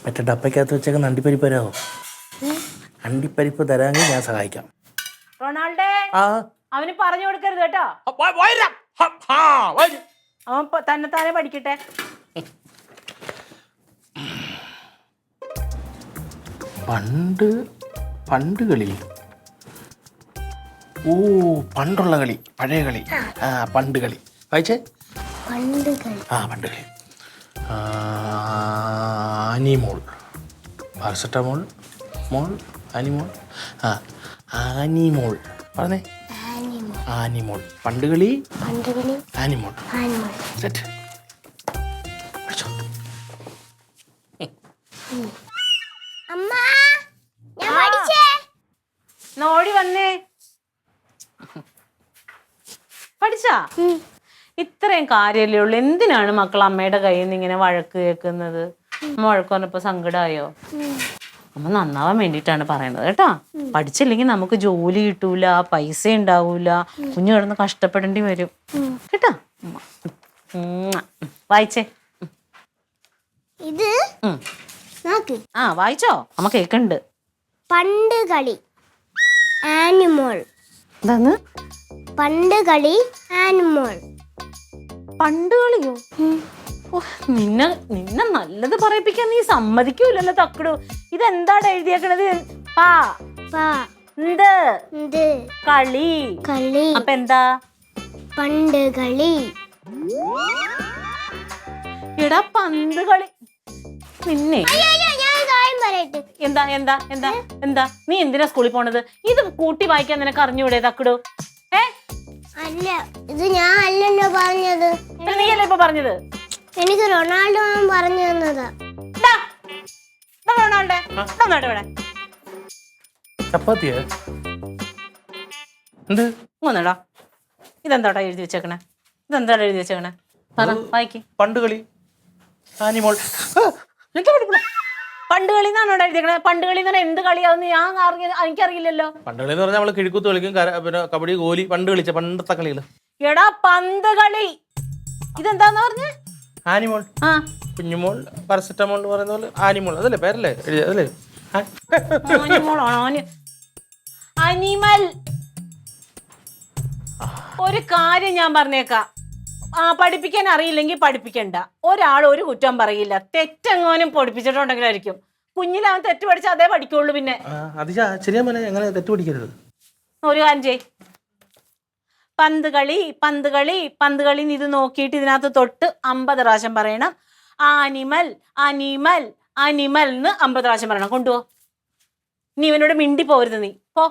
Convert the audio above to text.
മറ്റേ ഡപ്പയ്ക്കകത്ത് വെച്ചേക്കുന്ന അണ്ടിപ്പരിപ്പ് തരാമോ? അണ്ടിപ്പരിപ്പ് തരാമെങ്കിൽ ഞാൻ സഹായിക്കാം. റൊണാൾഡേ, ആ അവന് പറഞ്ഞു കൊടുക്കരുത് കേട്ടോ. അവൻ തന്നെത്താനെ പഠിക്കട്ടെ. പണ്ട് കളി. ഓ, പണ്ടുള്ള കളി, പഴയ കളി. പണ്ട് കളി വായിച്ചേ. പണ്ട് കളി. ആനിമോൾ, പാരസെറ്റമോൾ, മോൾ, ആനിമോൾ. ആനിമോൾ പറഞ്ഞേ. ആനിമോൾ. പണ്ട് കളി, ആനിമോൾ. സെറ്റ്. നോടി വന്നേ. പഠിച്ചാ? ഇത്രയും കാര്യല്ലേ ഉള്ളു. എന്തിനാണ് മക്കൾ അമ്മയുടെ കയ്യിൽ നിന്ന് ഇങ്ങനെ വഴക്ക് കേൾക്കുന്നത്? അമ്മ വഴക്ക് പറഞ്ഞപ്പോ സങ്കടമായോ? അമ്മ നന്നാവാൻ വേണ്ടിയിട്ടാണ് പറയണത് കേട്ടാ. പഠിച്ചില്ലെങ്കിൽ നമുക്ക് ജോലി കിട്ടൂല, പൈസ ഉണ്ടാവൂല, കുഞ്ഞു കിടന്ന് കഷ്ടപ്പെടേണ്ടി വരും കേട്ടാ. വായിച്ചേ. ഇത് വായിച്ചോ? അമ്മ കേക്കുന്നുണ്ട്. പണ്ട് കളി ആനിമോൾ. എന്താന്ന്? പണ്ട് കളി ആനിമോൾ. പണ്ട് കളിയോ? നിന്നെ നല്ലത് പറയിപ്പിക്കാൻ നീ സമ്മതിക്കൂലല്ലോ തക്കടു. ഇതെന്താണ് എഴുതിയേക്കണത്? കളി. അപ്പൊ എന്താ? പണ്ട് കളി. എടാ പന്ത് കളി. പിന്നെ എന്താ എന്താ എന്താ എന്താ നീ എന്തിനാ സ്കൂളിൽ പോണത്? ഇത് കൂട്ടി വായിക്കാൻ നിനക്ക് അറിഞ്ഞൂടെ തക്കടു? അല്ല, ഇത് ഞാൻ അല്ലല്ലോ പറഞ്ഞത്. നീയല്ലേ ഇപ്പൊ പറഞ്ഞത്? എനിക്ക് റൊണാൾഡോ പറഞ്ഞു തന്നതാ. ചപ്പാത്തിയാ? എന്ത് ഒന്നടാ. ഇതെന്താടാ എഴുതി വെച്ചേക്കണേ? ഇതെന്താടാ എഴുതി വെച്ചേക്കണേ? പറ, വായിക്ക്. പണ്ട് കളി ആനിമോൾ. പണ്ട് കളി എന്നാണോ എഴുതിയേക്കണേ? പണ്ട് കളി എന്ന് പറഞ്ഞാൽ എന്ത് കളിയാവുന്ന എനിക്കറിയില്ലല്ലോ. പണ്ട് കളി എന്ന് പറഞ്ഞാൽ നമ്മള് കിഴിക്കുത്ത് കളിക്കും, പിന്നെ കബഡി, ഗോലി, പണ്ട് കളിച്ച പണ്ടത്തെ കളികള്. എടാ പന്ത് കളി. ഇതെന്താന്ന് പറഞ്ഞേ? ആനിമോൾ. കുഞ്ഞുമോൾ, പാരസെറ്റമോൾ പറയുന്ന പോലെ ആനിമോൾ. അതല്ലേ പേരല്ലേ അതല്ലേ? അനിമൽ. ഒരു കാര്യം ഞാൻ പറഞ്ഞേക്കാം. പഠിപ്പിക്കാൻ അറിയില്ലെങ്കിൽ പഠിപ്പിക്കണ്ട. ഒരാൾ ഒരു കുറ്റം പറയില്ല. തെറ്റെങ്ങാനും പഠിപ്പിച്ചിട്ടുണ്ടെങ്കിലായിരിക്കും. കുഞ്ഞിലവൻ തെറ്റ് പഠിച്ചാൽ അതേ പഠിക്കുള്ളൂ. പിന്നെ ഒരു കാര്യം ചെയ്. പന്ത് കളി, പന്ത് കളി, പന്ത് കളി. ഇത് നോക്കിയിട്ട് ഇതിനകത്ത് തൊട്ട് 50 പ്രാവശ്യം പറയണം. ആനിമൽ, അനിമൽ, അനിമൽ എന്ന് 50 പ്രാവശ്യം പറയണം. കൊണ്ടുപോ. നീ ഇവനോട് മിണ്ടി പോരുത്. നീ പോ.